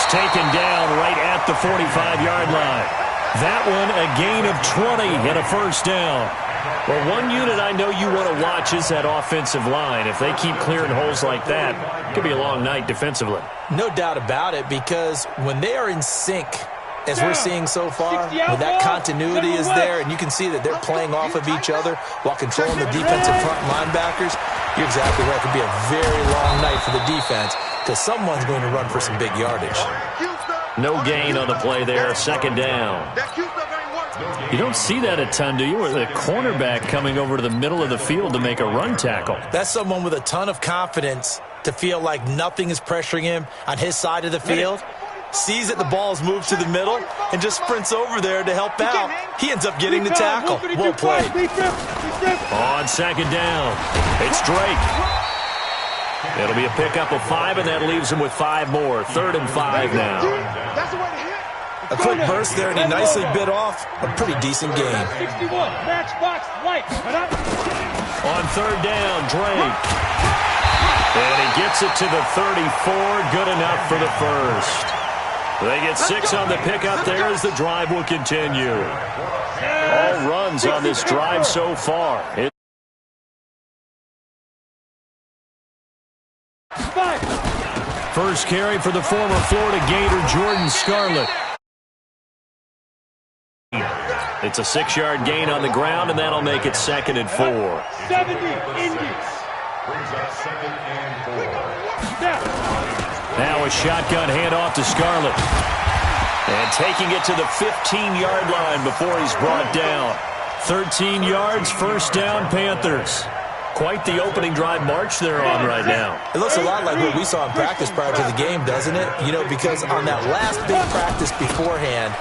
taken down right at the 45-yard line. That one a gain of 20 and a first down. Well, one unit I know you want to watch is that offensive line. If they keep clearing holes like that, it could be a long night defensively. No doubt about it, because when they are in sync, as we're seeing so far, when that continuity is there, and you can see that they're playing off of each other while controlling the defensive front linebackers, you're exactly right. It could be a very long night for the defense because someone's going to run for some big yardage. No gain on the play there, second down. You don't see that a ton, do you? Or the cornerback coming over to the middle of the field to make a run tackle. That's someone with a ton of confidence to feel like nothing is pressuring him on his side of the field. Sees that the ball is moved to the middle and just sprints over there to help out. He ends up getting the tackle. Well played. On second down, it's Drake. It'll be a pickup of 5, and that leaves him with 5 more. 3rd and 5 now. A quick burst there, and he nicely bit off a pretty decent game. On 3rd down, Drake. And he gets it to the 34. Good enough for the first. They get 6 on the pickup there as the drive will continue. All runs on this drive so far. First carry for the former Florida Gator, Jordan Scarlett. It's a 6-yard gain on the ground, and that'll make it 2nd and 4. 70 Indies. Now a shotgun handoff to Scarlett. And taking it to the 15-yard line before he's brought down. 13 yards, first down, Panthers. Quite the opening drive march they're on right now. It looks a lot like what we saw in practice prior to the game, doesn't it? You know, because on that last big practice beforehand,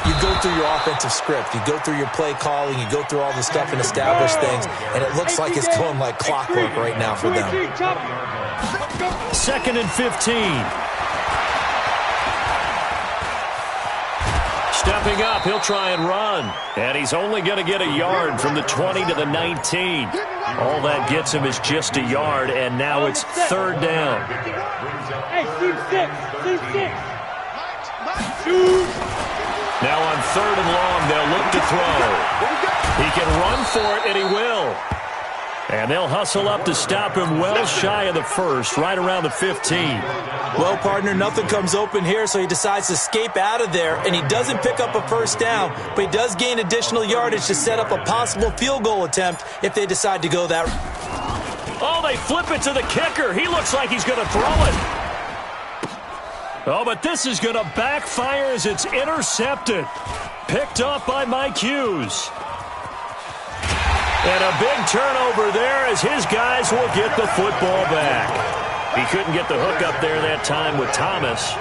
you go through your offensive script, you go through your play calling, you go through all the stuff and establish things, and it looks like it's going like clockwork right now for them. 2nd and 15. Stepping up, he'll try and run. And he's only going to get a yard from the 20 to the 19. All that gets him is just a yard, and now it's 3rd down. Hey, team 6. Now on 3rd and long, they'll look to throw. He can run for it, and he will. And they'll hustle up to stop him well shy of the first, right around the 15. Well, partner, nothing comes open here, so he decides to escape out of there, and he doesn't pick up a first down, but he does gain additional yardage to set up a possible field goal attempt if they decide to go that. Oh, they flip it to the kicker. He looks like he's going to throw it. Oh, but this is going to backfire as it's intercepted. Picked off by Mike Hughes. And a big turnover there as his guys will get the football back. He couldn't get the hook up there that time with Thomas.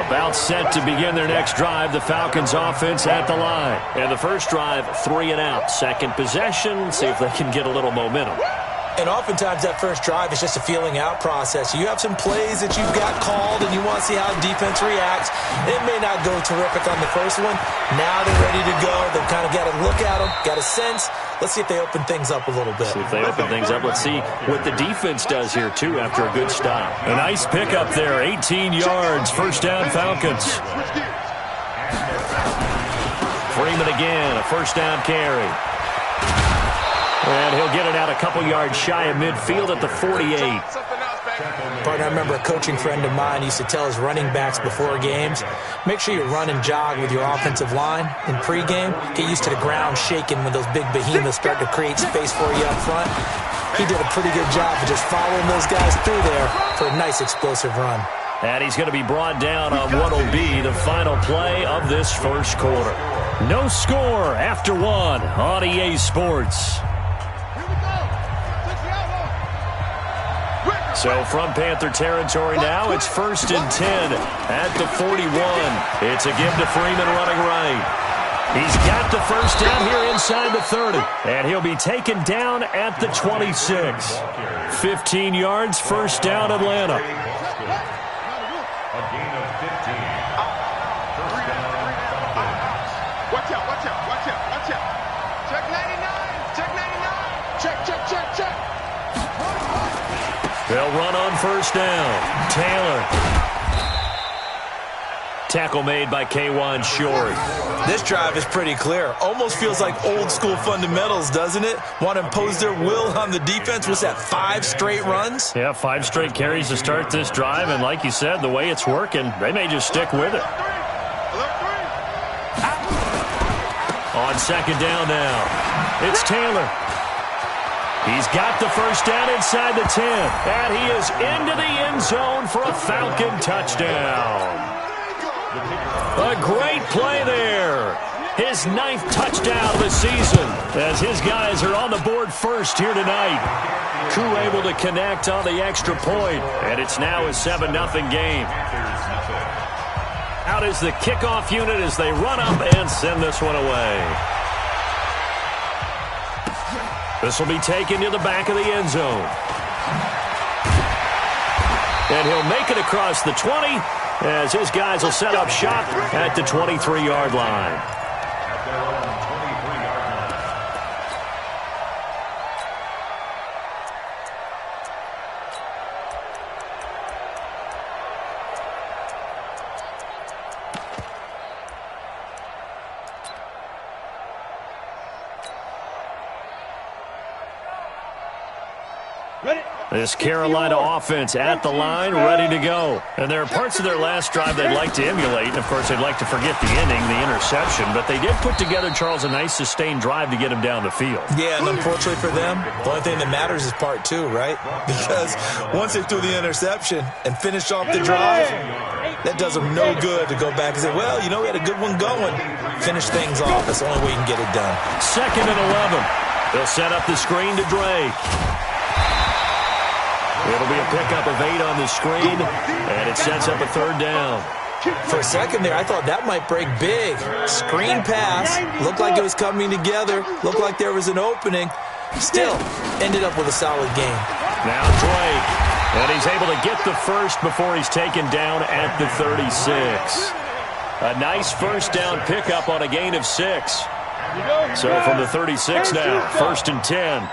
About set to begin their next drive, the Falcons offense at the line. And the first drive, 3 and out. Second possession, see if they can get a little momentum. And oftentimes that first drive is just a feeling out process. You have some plays that you've got called and you want to see how the defense reacts. It may not go terrific on the first one. Now they're ready to go. They've kind of got to look at them, got a sense. Let's see if they open things up a little bit. See if they open things up. Let's see what the defense does here, too, after a good stop. A nice pickup there, 18 yards, first down Falcons. Freeman again, a first down carry. And he'll get it out a couple yards shy of midfield at the 48. Partner, I remember a coaching friend of mine used to tell his running backs before games, make sure you run and jog with your offensive line in pregame. Get used to the ground shaking when those big behemoths start to create space for you up front. He did a pretty good job of just following those guys through there for a nice explosive run. And he's going to be brought down on what will be the final play of this first quarter. No score after 1 on EA Sports. So from Panther territory now, it's 1st and 10 at the 41. It's a give to Freeman running right. He's got the first down here inside the 30. And he'll be taken down at the 26. 15 yards, first down Atlanta. A gain of 15. Watch out, watch out, watch out, watch out. Check 99, check 99. Check, check, check, check. They'll run on first down. Taylor. Tackle made by K1 Short. This drive is pretty clear. Almost feels like old school fundamentals, doesn't it? Want to impose their will on the defense. What's that, 5 straight runs? Yeah, 5 straight carries to start this drive, and like you said, the way it's working, they may just stick with it. On second down now, it's Taylor. He's got the first down inside the 10, and he is into the end zone for a Falcon touchdown. A great play there. His 9th touchdown of the season as his guys are on the board first here tonight. Crew able to connect on the extra point, and it's now a 7-0 game. Out is the kickoff unit as they run up and send this one away. This will be taken to the back of the end zone. And he'll make it across the 20 as his guys will set up shop at the 23-yard line. This Carolina offense at the line, ready to go. And there are parts of their last drive they'd like to emulate. And, of course, they'd like to forget the ending, the interception. But they did put together, Charles, a nice sustained drive to get him down the field. Yeah, and unfortunately for them, the only thing that matters is part 2, right? Because once they threw the interception and finished off the drive, that does them no good to go back and say, well, you know, we had a good one going. Finish things off. That's the only way you can get it done. 2nd and 11. They'll set up the screen to Drake. It'll be a pickup of 8 on the screen, and it sets up a 3rd down. For a second there, I thought that might break big. Screen pass, looked like it was coming together, looked like there was an opening. Still, ended up with a solid game. Now Drake, and he's able to get the first before he's taken down at the 36. A nice first down pickup on a gain of 6. So from the 36 now, 1st and 10.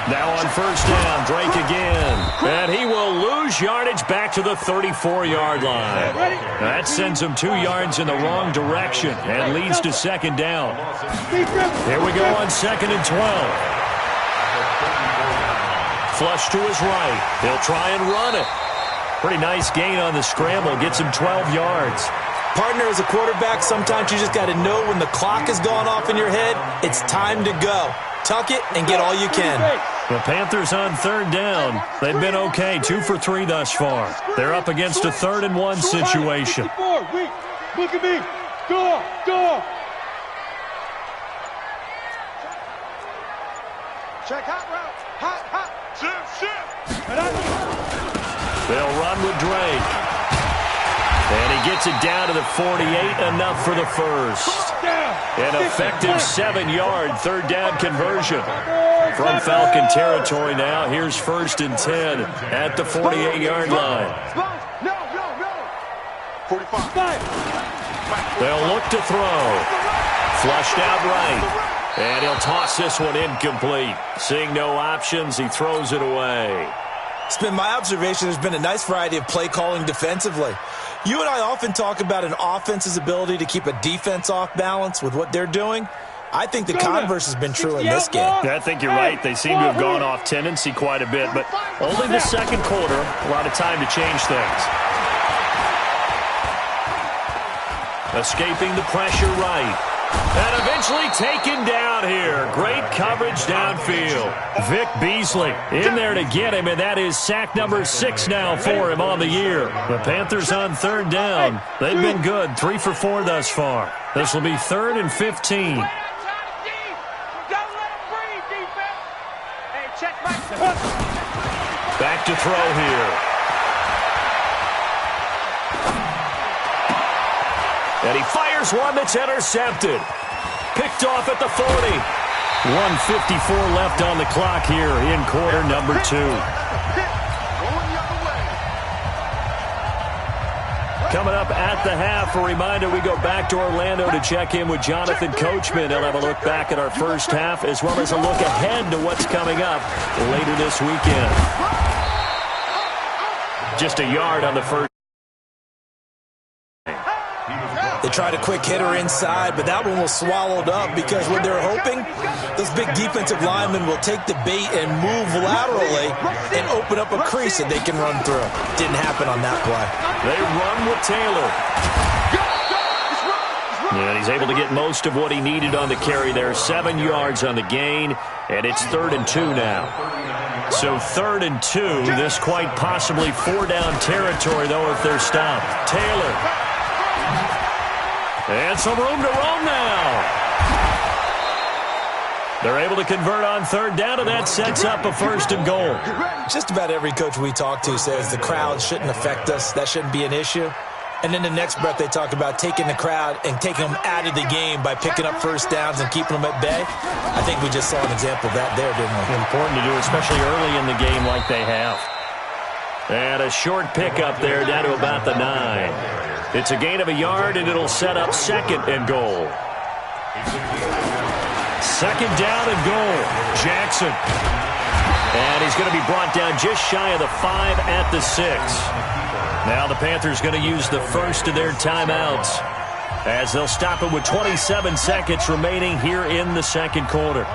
Now on 1st down, Drake again. And he will lose yardage back to the 34-yard line. That sends him 2 yards in the wrong direction and leads to 2nd down. Here we go on 2nd and 12. Flush to his right. He'll try and run it. Pretty nice gain on the scramble. Gets him 12 yards. Partner, as a quarterback, sometimes you just got to know when the clock has gone off in your head, it's time to go. Tuck it and get all you can. The Panthers on 3rd down. They've been okay, 2 for 3 thus far. They're up against a 3rd and 1 situation. Look at me. Go. Check hot route. Hot. Shift. They'll run with Drake. And he gets it down to the 48, enough for the first. An effective 7-yard 3rd down conversion. From Falcon territory now, here's 1st and 10 at the 48-yard line. No. 45. They'll look to throw. Flushed out right. And he'll toss this one incomplete. Seeing no options, he throws it away. It's been my observation there's been a nice variety of play calling defensively. You and I often talk about an offense's ability to keep a defense off balance with what they're doing. I think the converse has been true in this game. I think you're right. They seem to have gone off tendency quite a bit, but only the 2nd quarter, a lot of time to change things. Escaping the pressure right. And eventually taken down here. Great coverage downfield. Vic Beasley in there to get him, and that is sack number 6 now for him on the year. The Panthers on 3rd down. They've been good, 3 for 4 thus far. This will be 3rd and 15. Back to throw here. And he fires one that's intercepted. Picked off at the 40. 1:54 left on the clock here in quarter number 2. Coming up at the half, a reminder, we go back to Orlando to check in with Jonathan Coachman. He'll have a look back at our first half as well as a look ahead to what's coming up later this weekend. just a yard on the first. They tried a quick hitter inside, but that one was swallowed up because what they're hoping, those big defensive linemen will take the bait and move laterally and open up a crease that they can run through. Didn't happen on that play. They run with Taylor. And he's able to get most of what he needed on the carry there. 7 yards on the gain, and it's 3rd and 2 now. So 3rd and 2, this quite possibly 4-down territory, though, if they're stopped. Taylor. And some room to roam now. They're able to convert on 3rd down, and that sets up a 1st and goal. Just about every coach we talk to says the crowd shouldn't affect us. That shouldn't be an issue. And then the next breath they talk about taking the crowd and taking them out of the game by picking up 1st downs and keeping them at bay. I think we just saw an example of that there, didn't we? Important to do, especially early in the game like they have. And a short pickup there down to about the 9. It's a gain of a yard, and it'll set up 2nd and goal. 2nd down and goal. Jackson. And he's going to be brought down just shy of the 5 at the 6. Now the Panthers going to use the first of their timeouts as they'll stop it with 27 seconds remaining here in the 2nd quarter.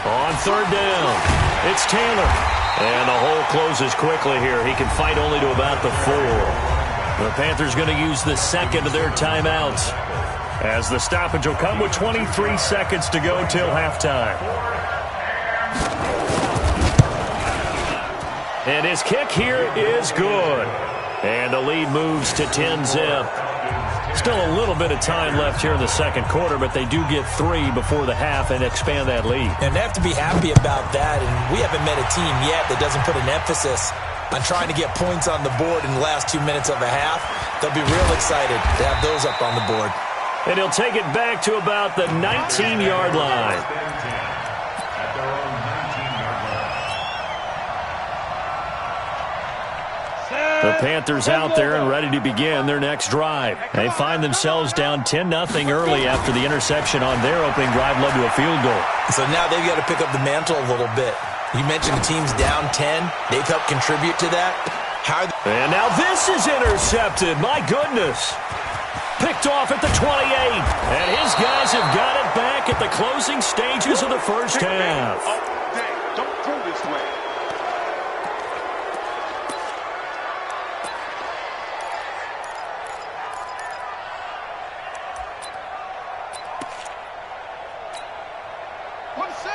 On 3rd down, it's Taylor. And the hole closes quickly here. He can fight only to about the 4. The Panthers going to use the 2nd of their timeouts as the stoppage will come with 23 seconds to go till halftime. And his kick here is good. And the lead moves to 10-zip. Still a little bit of time left here in the 2nd quarter, but they do get 3 before the half and expand that lead. And they have to be happy about that. And we haven't met a team yet that doesn't put an emphasis on trying to get points on the board in the last 2 minutes of a half. They'll be real excited to have those up on the board. And he'll take it back to about the 19-yard line. The Panthers out there and ready to begin their next drive. They find themselves down 10-0 early after the interception on their opening drive led to a field goal. So now they've got to pick up the mantle a little bit. You mentioned the team's down 10. They've helped contribute to that. And now this is intercepted. My goodness. Picked off at the 28. And his guys have got it back at the closing stages of the first half. Don't throw this way.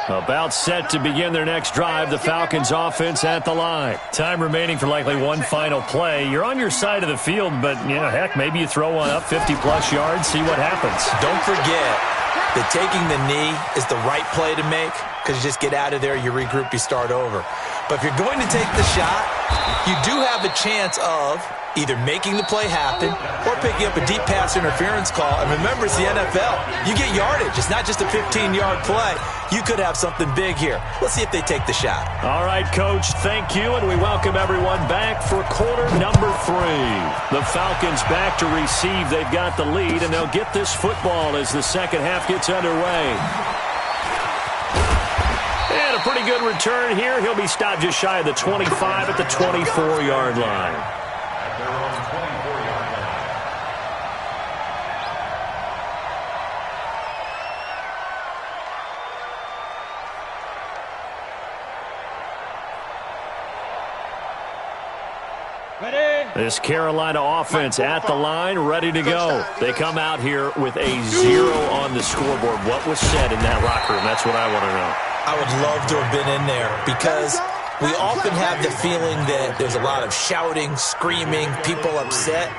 About set to begin their next drive, the Falcons offense at the line. Time remaining for likely one final play. You're on your side of the field, but, you know, heck, maybe you throw one up 50-plus yards, see what happens. Don't forget that taking the knee is the right play to make because you just get out of there, you regroup, you start over. But if you're going to take the shot, you do have a chance of either making the play happen or picking up a deep pass interference call. And remember, it's the NFL. You get yardage. It's not just a 15-yard play. You could have something big here. Let's see if they take the shot. All right, Coach, thank you, and we welcome everyone back for quarter number 3. The Falcons back to receive. They've got the lead, and they'll get this football as the second half gets underway. And a pretty good return here. He'll be stopped just shy of the 25 at the 24-yard line. This Carolina offense at the line, ready to go. They come out here with a 0 on the scoreboard. What was said in that locker room? That's what I want to know. I would love to have been in there because we often have the feeling that there's a lot of shouting, screaming, people upset.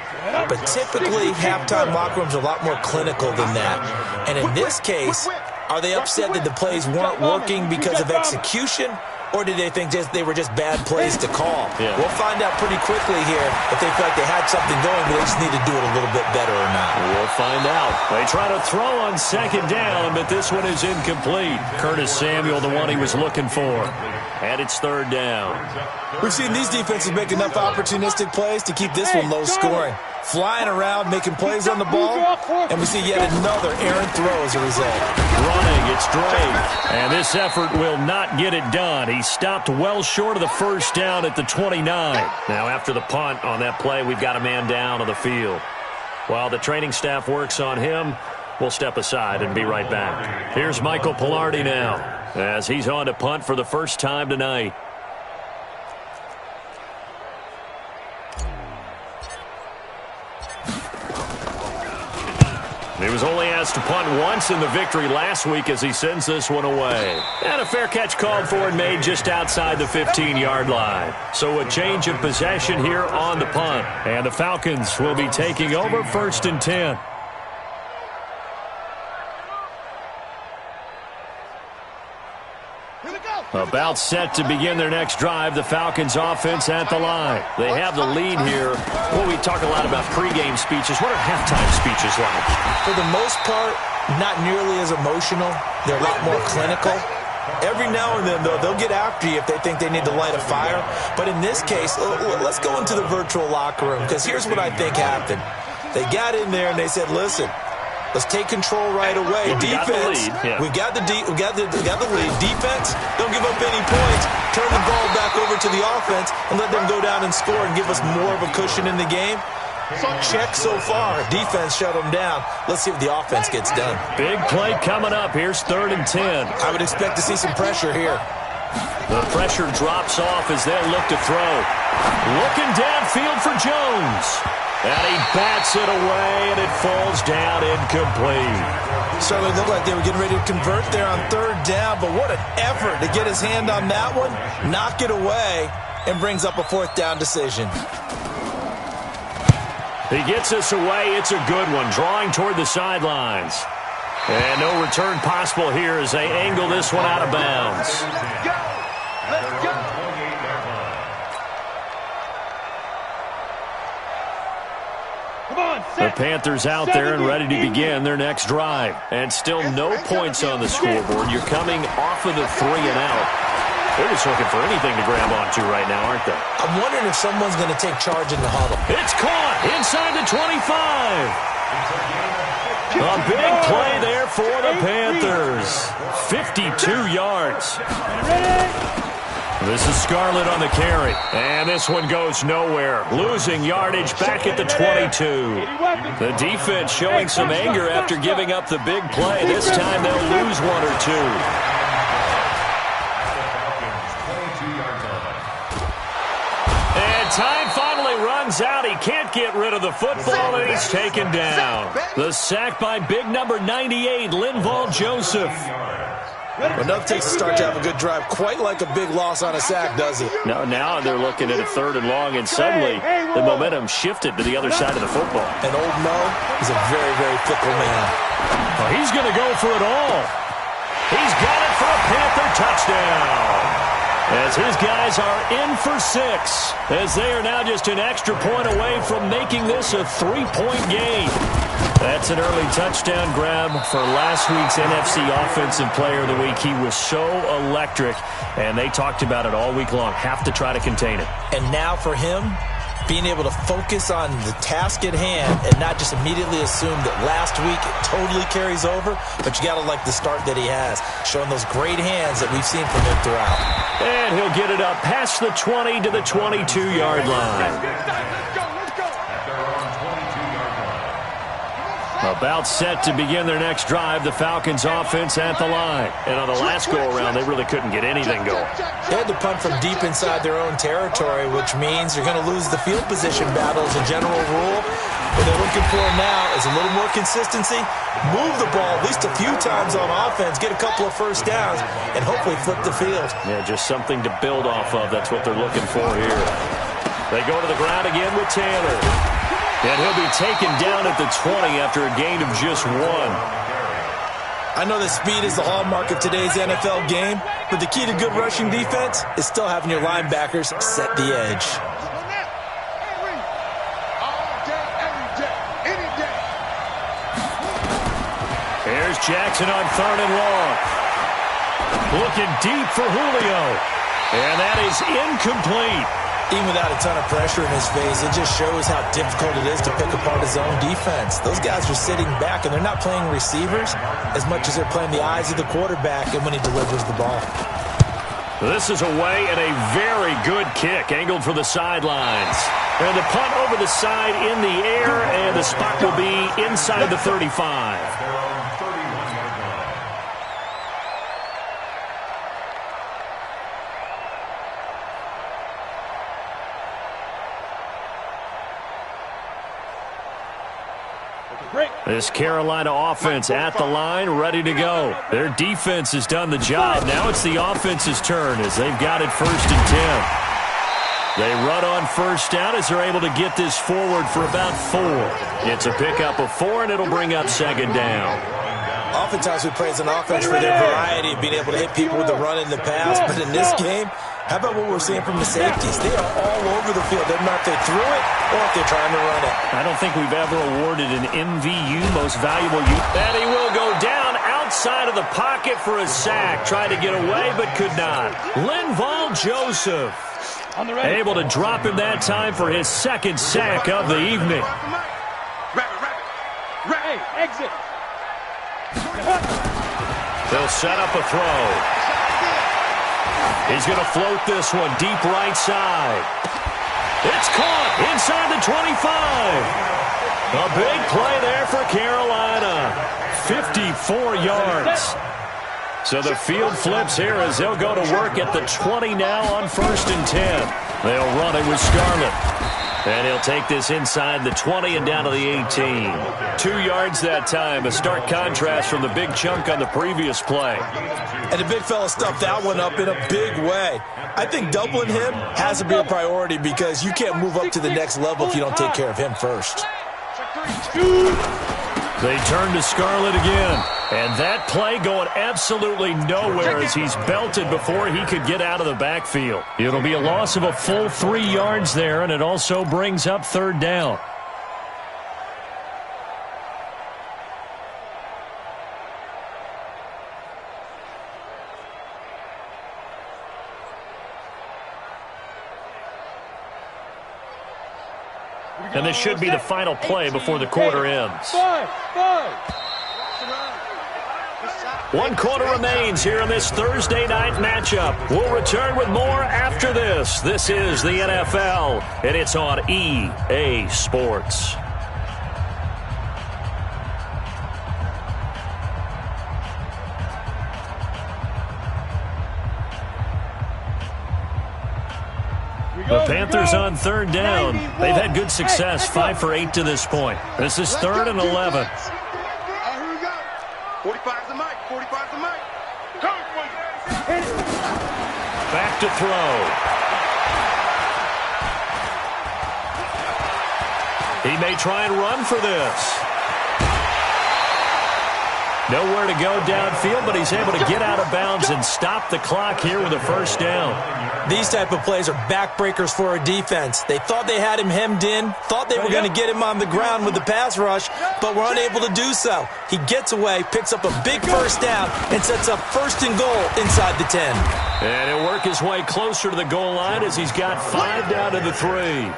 But typically, halftime locker rooms are a lot more clinical than that. And in this case, are they upset that the plays weren't working because of execution? Or did they think they were just bad plays to call? Yeah. We'll find out pretty quickly here if they feel like they had something going, but they just need to do it a little bit better or not. We'll find out. They try to throw on second down, but this one is incomplete. Curtis Samuel, the one he was looking for. And it's third down. We've seen these defenses make enough opportunistic plays to keep this one low scoring. flying around, making plays on the ball, and we see yet another errant throw as a result. Running, it's Drake, and this effort will not get it done. He stopped well short of the first down at the 29. Now, after the punt on that play, we've got a man down on the field. While the training staff works on him, we'll step aside and be right back. Here's Michael Pilardi now, as he's on to punt for the first time tonight. He was only asked to punt once in the victory last week as he sends this one away. And a fair catch called for and made just outside the 15-yard line. So a change of possession here on the punt. And the Falcons will be taking over 1st and 10. About set to begin their next drive, the Falcons offense at the line. They have the lead here. Well, we talk a lot about pregame speeches. What are halftime speeches like? For the most part, not nearly as emotional. They're a lot more clinical. Every now and then, though, they'll get after you if they think they need to light a fire. But in this case, let's go into the virtual locker room, because here's what I think happened. They got in there and they said, listen, let's take control right away. Defense, we got the lead. Defense, don't give up any points. Turn the ball back over to the offense and let them go down and score and give us more of a cushion in the game. Check so far. Defense shut them down. Let's see if the offense gets done. Big play coming up. Here's 3rd and 10. I would expect to see some pressure here. The pressure drops off as they look to throw. Looking downfield for Jones. And he bats it away, and it falls down incomplete. Certainly looked like they were getting ready to convert there on 3rd down, but what an effort to get his hand on that one, knock it away, and brings up a 4th down decision. He gets us away. It's a good one, drawing toward the sidelines. And no return possible here as they angle this one out of bounds. Let's go! Let's go! The Panthers out there and ready to begin their next drive. And still no points on the scoreboard. You're coming off of the 3 and out. They're just looking for anything to grab onto right now, aren't they? I'm wondering if someone's going to take charge in the huddle. It's caught inside the 25. A big play there for the Panthers. 52 yards. This is Scarlett on the carry. And this one goes nowhere. Losing yardage back at the 22. The defense showing some anger after giving up the big play. This time they'll lose 1 or 2. And time finally runs out. He can't get rid of the football, and he's taken down. The sack by big number 98, Linval Joseph. Enough takes a start to have a good drive. Quite like a big loss on a sack, does it? No, now they're looking at a 3rd and long, and suddenly the momentum shifted to the other side of the football. And old Mo is a very, very fickle man. Oh, he's going to go for it all. He's got it for a Panther touchdown. As his guys are in for 6, as they are now just an extra point away from making this a 3-point game. That's an early touchdown grab for last week's NFC Offensive Player of the Week. He was so electric, and they talked about it all week long. Have to try to contain it. And now for him, being able to focus on the task at hand and not just immediately assume that last week it totally carries over, but you got to like the start that he has, showing those great hands that we've seen from him throughout. And he'll get it up past the 20 to the 22-yard line. About set to begin their next drive, the Falcons offense at the line. And on the last go-around, they really couldn't get anything going. They had to punt from deep inside their own territory, which means you're going to lose the field position battle as a general rule. What they're looking for now is a little more consistency, move the ball at least a few times on offense, get a couple of first downs, and hopefully flip the field. Yeah, just something to build off of. That's what they're looking for here. They go to the ground again with Taylor. And he'll be taken down at the 20 after a gain of just 1. I know that speed is the hallmark of today's NFL game, but the key to good rushing defense is still having your linebackers set the edge. Here's Jackson on 3rd and long. Looking deep for Julio. And that is incomplete. Even without a ton of pressure in his face, it just shows how difficult it is to pick apart his own defense. Those guys are sitting back, and they're not playing receivers as much as they're playing the eyes of the quarterback and when he delivers the ball. This is away and a very good kick, angled for the sidelines. And the punt over the side in the air, and the spot will be inside the 35. This Carolina offense at the line, ready to go. Their defense has done the job. Now it's the offense's turn as they've got it 1st and 10. They run on first down as they're able to get this forward for about 4. It's a pickup of 4, and it'll bring up 2nd down. Oftentimes we praise an offense for their variety of being able to hit people with the run and the pass, but in this game, how about what we're seeing from the safeties? They are all over the field. They don't know if they threw it or if they're trying to run it. I don't think we've ever awarded an MVU, most valuable youth. And he will go down outside of the pocket for a sack. Tried to get away, but could not. Linval Joseph able to drop him that time for his 2nd sack of the evening. Hey, exit. They'll set up a throw. He's going to float this one deep right side. It's caught inside the 25. A big play there for Carolina. 54 yards. So the field flips here as they'll go to work at the 20 now on 1st and 10. They'll run it with Scarlett. And he'll take this inside the 20 and down to the 18. 2 yards that time. A stark contrast from the big chunk on the previous play. And the big fella stuffed that one up in a big way. I think doubling him has to be a priority because you can't move up to the next level if you don't take care of him first. They turn to Scarlett again. And that play going absolutely nowhere as he's belted before he could get out of the backfield. It'll be a loss of a full 3 yards there, and it also brings up 3rd down. And this should be the final play before the quarter ends. 1 quarter remains here in this Thursday night matchup. We'll return with more after this. This is the NFL, and it's on EA Sports. The Panthers on 3rd down. They've had good success, 5 for 8 to this point. This is 3rd and 11. 45's the mic. 45's the mic. Back to throw. He may try and run for this. Nowhere to go downfield, but he's able to get out of bounds and stop the clock here with a 1st down. These type of plays are backbreakers for a defense. They thought they had him hemmed in, thought they were going to get him on the ground with the pass rush, but were unable to do so. He gets away, picks up a big 1st down, and sets up 1st and goal inside the 10. And he'll work his way closer to the goal line as he's got 5 down to the 3.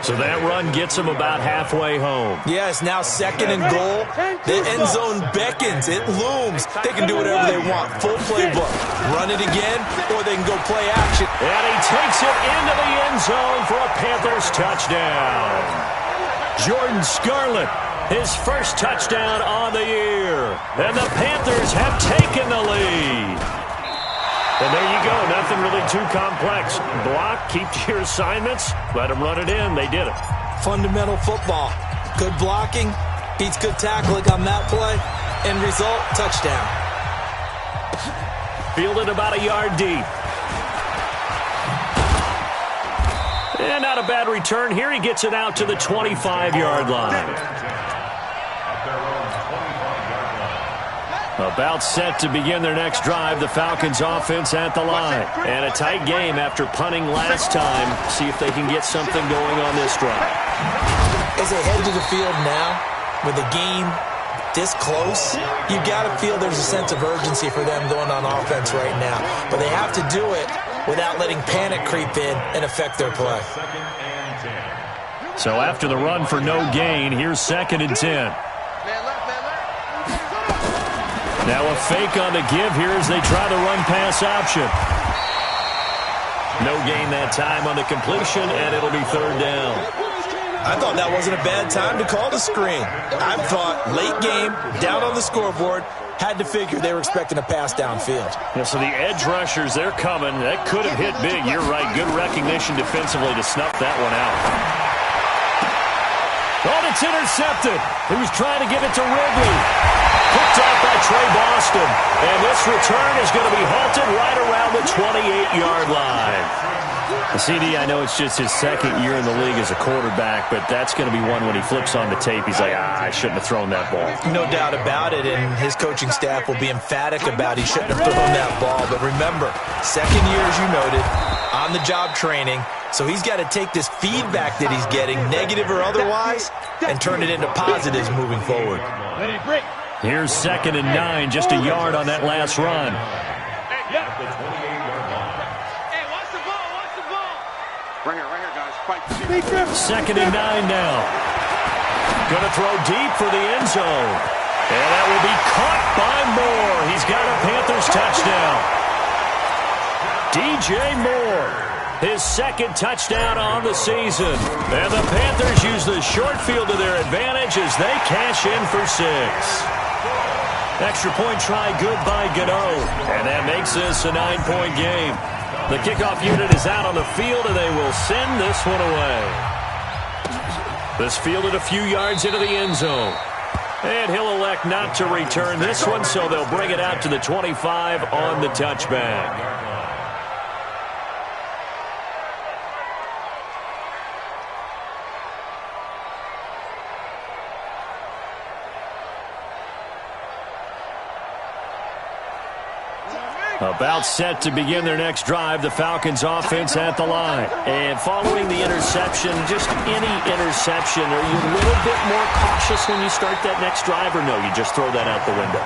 So that run gets him about halfway home. Yes, now 2nd and goal. The end zone beckons. It looms. They can do whatever they want. Full playbook. Run it again, or they can go play action. And he takes it into the end zone for a Panthers touchdown. Jordan Scarlett, his 1st touchdown on the year. And the Panthers have taken the lead. And there you go. Nothing really too complex. Block, keep to your assignments, let them run it in. They did it. Fundamental football. Good blocking, beats good tackling on that play. End result, touchdown. Fielded about a yard deep. And not a bad return here. He gets it out to the 25-yard line. About set to begin their next drive. The Falcons offense at the line. And a tight game after punting last time. See if they can get something going on this drive. As they head to the field now, with the game this close, you got to feel there's a sense of urgency for them going on offense right now. But they have to do it without letting panic creep in and affect their play. So after the run for no gain, here's 2nd and 10. Now a fake on the give here as they try the run-pass option. No gain that time on the completion, and it'll be 3rd down. I thought that wasn't a bad time to call the screen. I thought late game, down on the scoreboard, had to figure they were expecting a pass downfield. Yeah, so the edge rushers, they're coming. That could have hit big. You're right. Good recognition defensively to snuff that one out. Oh, it's intercepted. He was trying to give it to Ridley. Picked off by Trey Boston. And this return is going to be halted right around the 28-yard line. The CD, I know it's just his 2nd year in the league as a quarterback, but that's going to be one when he flips on the tape. He's like, I shouldn't have thrown that ball. No doubt about it, and his coaching staff will be emphatic about he shouldn't have thrown that ball. But remember, 2nd year, as you noted, on-the-job training, so he's got to take this feedback that he's getting, negative or otherwise, and turn it into positives moving forward. Here's 2nd and 9, just a yard on that last run. Right here, guys. Fight. 2nd and 9 now. Going to throw deep for the end zone. And that will be caught by Moore. He's got a Panthers touchdown. DJ Moore, his 2nd touchdown on the season. And the Panthers use the short field to their advantage as they cash in for 6. Extra point try good by Gano. And that makes this a 9-point game. The kickoff unit is out on the field, and they will send this one away. This fielded a few yards into the end zone. And he'll elect not to return this one, so they'll bring it out to the 25 on the touchback. About set to begin their next drive, the Falcons offense at the line. And following the interception, just any interception, are you a little bit more cautious when you start that next drive, or no, you just throw that out the window?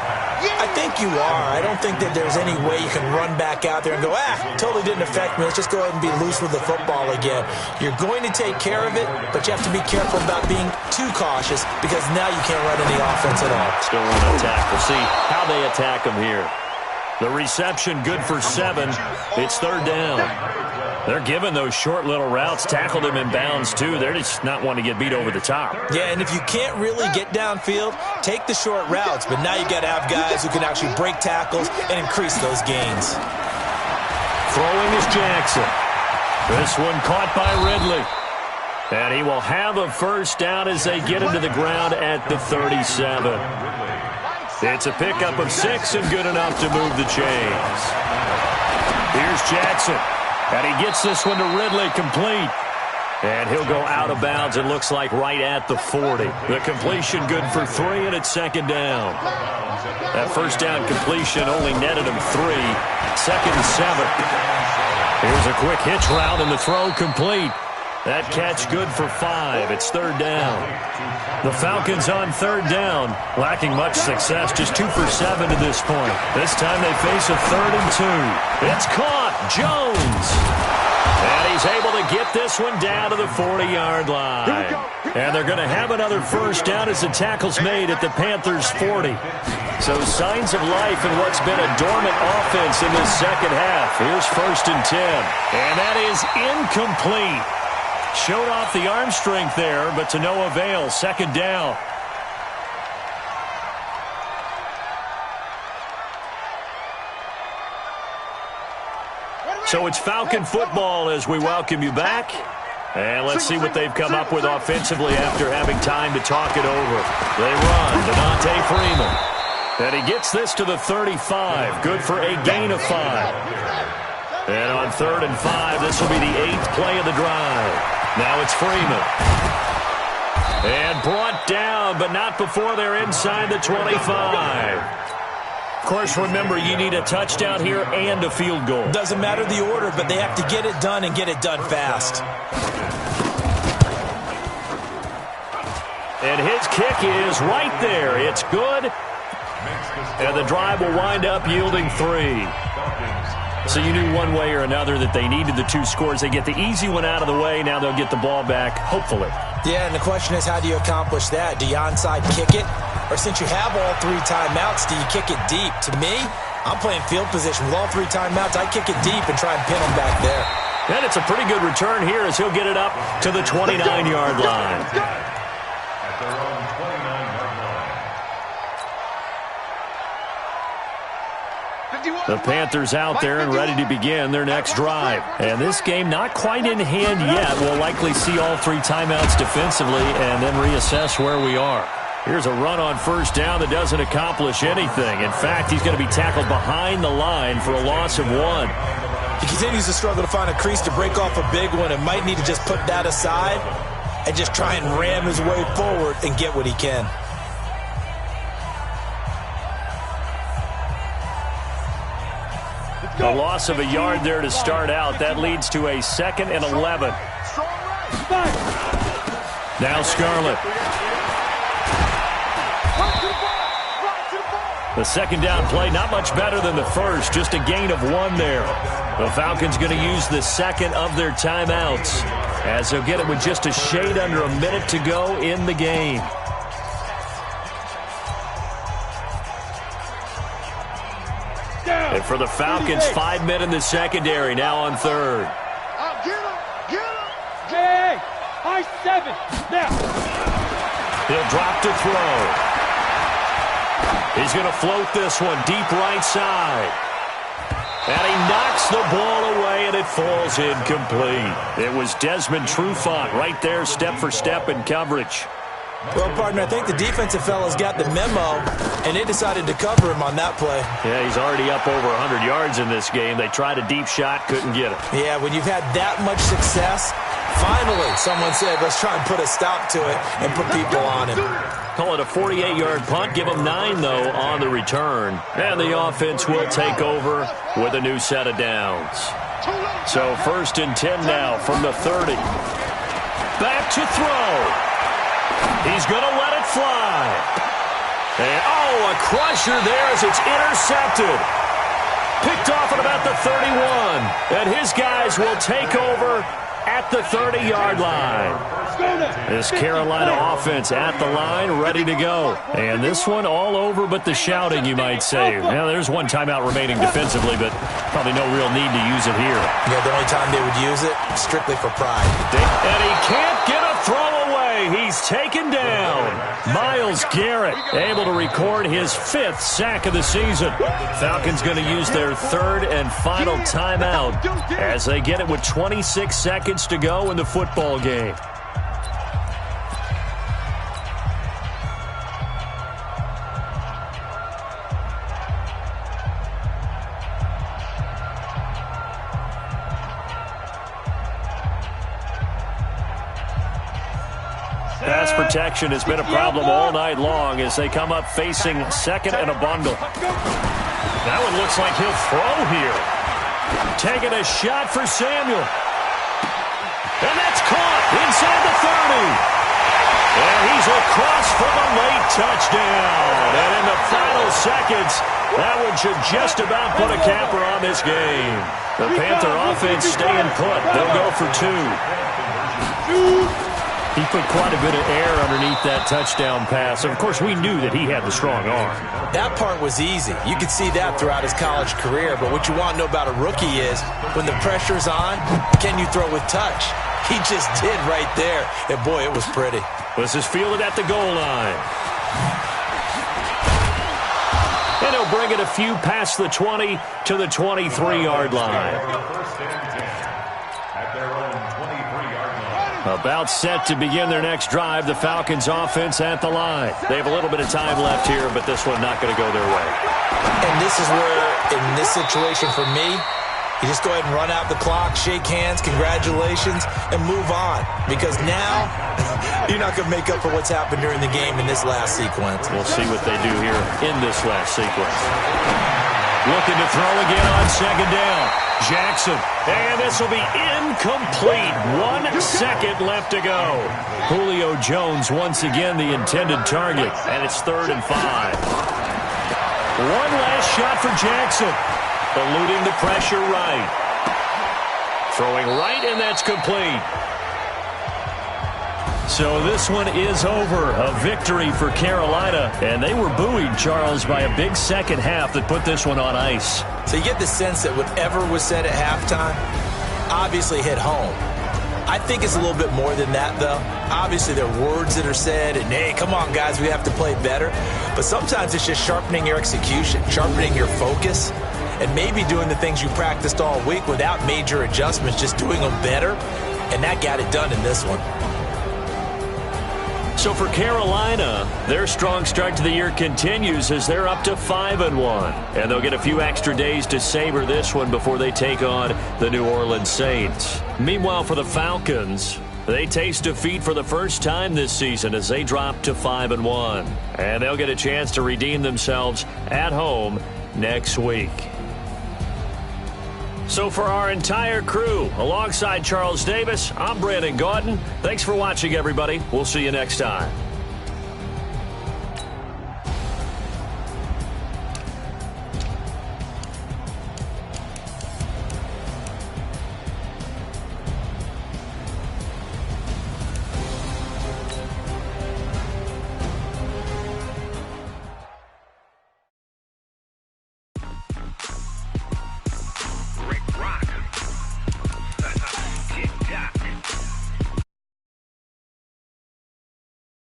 I think you are. I don't think that there's any way you can run back out there and go, totally didn't affect me. Let's just go ahead and be loose with the football again. You're going to take care of it, but you have to be careful about being too cautious because now you can't run any offense at all. Still want to attack. We'll see how they attack them here. The reception good for 7. It's 3rd down. They're giving those short little routes. Tackled him in bounds, too. They're just not wanting to get beat over the top. Yeah, and if you can't really get downfield, take the short routes. But now you got to have guys who can actually break tackles and increase those gains. Throwing is Jackson. This one caught by Ridley. And he will have a 1st down as they get into the ground at the 37. It's a pickup of 6 and good enough to move the chains. Here's Jackson. And he gets this one to Ridley complete. And he'll go out of bounds, it looks like, right at the 40. The completion good for 3, and it's 2nd down. That 1st down completion only netted him 3. 2nd and 7. Here's a quick hitch route, and the throw complete. That catch good for 5. It's 3rd down. The Falcons on 3rd down, lacking much success, just 2 for 7 to this point. This time they face a 3rd and 2. It's caught. Jones. And he's able to get this one down to the 40-yard line. And they're going to have another 1st down as the tackle's made at the Panthers' 40. So signs of life in what's been a dormant offense in this 2nd half. Here's 1st and 10. And that is incomplete. Showed off the arm strength there, but to no avail. 2nd down. So it's Falcon football as we welcome you back. And let's see what they've come up with offensively after having time to talk it over. They run. Devontae Freeman. And he gets this to the 35. Good for a gain of 5. And on 3rd and 5, this will be the 8th play of the drive. Now it's Freeman. And brought down, but not before they're inside the 25. Of course, remember, you need a touchdown here and a field goal. Doesn't matter the order, but they have to get it done and get it done fast. And his kick is right there. It's good. And the drive will wind up yielding 3. So you knew one way or another that they needed the 2 scores. They get the easy one out of the way. Now they'll get the ball back, hopefully. Yeah, and the question is, how do you accomplish that? Do you onside kick it? Or since you have all 3 timeouts, do you kick it deep? To me, I'm playing field position. With all 3 timeouts, I kick it deep and try and pin them back there. And it's a pretty good return here as he'll get it up to the 29-yard line. The Panthers out there and ready to begin their next drive. And this game not quite in hand yet. We'll likely see all 3 timeouts defensively and then reassess where we are. Here's a run on first down that doesn't accomplish anything. In fact, he's going to be tackled behind the line for a loss of 1. He continues to struggle to find a crease to break off a big one and might need to just put that aside and just try and ram his way forward and get what he can. A loss of a yard there to start out. That leads to a 2nd and 11. Now Scarlett. The second down play, not much better than the first. Just a gain of 1 there. The Falcons going to use the 2nd of their timeouts as they'll get it with just a shade under a minute to go in the game. And for the Falcons, 5 men in the secondary, now on 3rd. Get him! J.A. High 7. Now. He'll drop to throw. He's going to float this one deep right side. And he knocks the ball away, and it falls incomplete. It was Desmond Trufant right there, step for step in coverage. Well, partner, I think the defensive fellas got the memo, and they decided to cover him on that play. Yeah, he's already up over 100 yards in this game. They tried a deep shot, couldn't get it. Yeah, when you've had that much success, finally someone said, let's try and put a stop to it and put people on him. Call it a 48-yard punt. Give them 9, though, on the return. And the offense will take over with a new set of downs. So 1st and 10 now from the 30. Back to throw. He's going to let it fly. And, a crusher there as it's intercepted. Picked off at about the 31. And his guys will take over at the 30-yard line. This Carolina offense at the line, ready to go. And this one all over but the shouting, you might say. Now, there's 1 timeout remaining defensively, but probably no real need to use it here. Yeah, the only time they would use it, strictly for pride. And he can't get a throw away. He's taken down. Myles Garrett able to record his 5th sack of the season. Falcons going to use their 3rd and final timeout as they get it with 26 seconds to go in the football game. Pass protection has been a problem all night long as they come up facing 2nd and a bundle. That one looks like he'll throw here. Taking a shot for Samuel. And that's caught inside the 30. And he's across for the late touchdown. And in the final seconds, that one should just about put a capper on this game. The Panther offense staying put. They'll go for 2. He put quite a bit of air underneath that touchdown pass. Of course, we knew that he had the strong arm. That part was easy. You could see that throughout his college career. But what you want to know about a rookie is when the pressure's on, can you throw with touch? He just did right there. And, boy, it was pretty. This is fielded at the goal line. And he'll bring it a few past the 20 to the 23-yard line. About set to begin their next drive. The Falcons offense at the line. They have a little bit of time left here, but this one not going to go their way. And this is where, in this situation for me, you just go ahead and run out the clock, shake hands, congratulations, and move on. Because now, you're not going to make up for what's happened during the game in this last sequence. We'll see what they do here in this last sequence. Looking to throw again on 2nd down. Jackson, and this will be incomplete. 1 second left to go. Julio Jones once again the intended target, and it's 3rd and 5. One last shot for Jackson. eluding the pressure right. Throwing right, and that's complete. So this one is over. A victory for Carolina. And they were buoyed, Charles, by a big second half that put this one on ice. So you get the sense that whatever was said at halftime obviously hit home. I think it's a little bit more than that, though. Obviously, there are words that are said, and, hey, come on, guys, we have to play better. But sometimes it's just sharpening your execution, sharpening your focus, and maybe doing the things you practiced all week without major adjustments, just doing them better. And that got it done in this one. So for Carolina, their strong start to the year continues as they're up to 5-1. And they'll get a few extra days to savor this one before they take on the New Orleans Saints. Meanwhile, for the Falcons, they taste defeat for the first time this season as they drop to 5-1. And they'll get a chance to redeem themselves at home next week. So for our entire crew, alongside Charles Davis, I'm Brandon Gaudin. Thanks for watching, everybody. We'll see you next time.